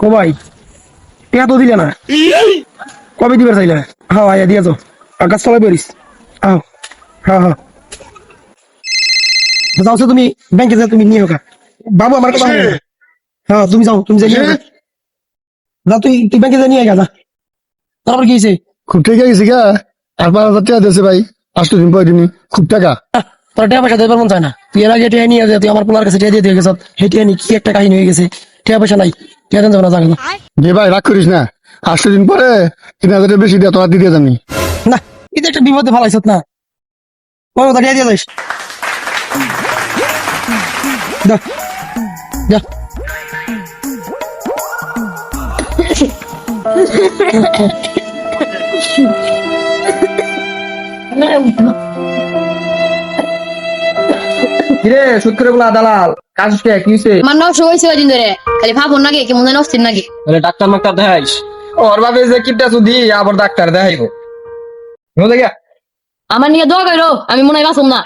ও ভাই টিয়া তো দিলে না, কবে দিবে চাইলে? হ্যাঁ আয়া দিয়া তো কাজ চলাই পারিস। আহ হ্যাঁ হ্যাঁ যাও তুমি ব্যাংকে যাও, তুমি নিয়ে হোক বাবু আমার কথা হবে না। হ্যাঁ তুমি যাও, তুমি যাই নিয়ে হোক। যা তুই তুই ব্যাংকে যা নিয়ে গা যা। তারপর কি হয়েছে? খুব টাকা গেছি গা। আর 5,000 টাকা দিয়েছে ভাই, 8 দিন পরে দিনই খুব টাকা। তোর টাকা পয়সা দেবার মন চায় না, তুই এর আগে টিয়া নিয়ে যা, তুই আমার পোলার কাছে টিয়া দিয়ে দিয়ে গেছ, হে টিয়া নি কি একটা কাহিনী হয়ে গেছে, টিয়া পয়সা নাই, টিয়া দেন যাবো না জানি যে ভাই রাগ করিস না, 8 দিন পরে 3,000 বেশি দিয়ে তোর দিয়ে জানি। না, এটা একটা বিপদে ফালাইছ না, ও টিয়া দিয়ে যাইস। যা যা কিরে সুদ করে বলা দালাল কাজ কি হইছে? আমার নষ্ট হয়েছে ওই দিন ধরে, খালি ভাবুন নাকি কেমন যেন অস্থির নাকি। বলে ডাক্তার মাক্তার দেখাইস? ওর ভাবে যে কিপটা সুদি আবার ডাক্তার দেখাইবো। নো দেখা আমার নিয়ে দোয়া করো, আমি মনে হয় বাঁচুম না।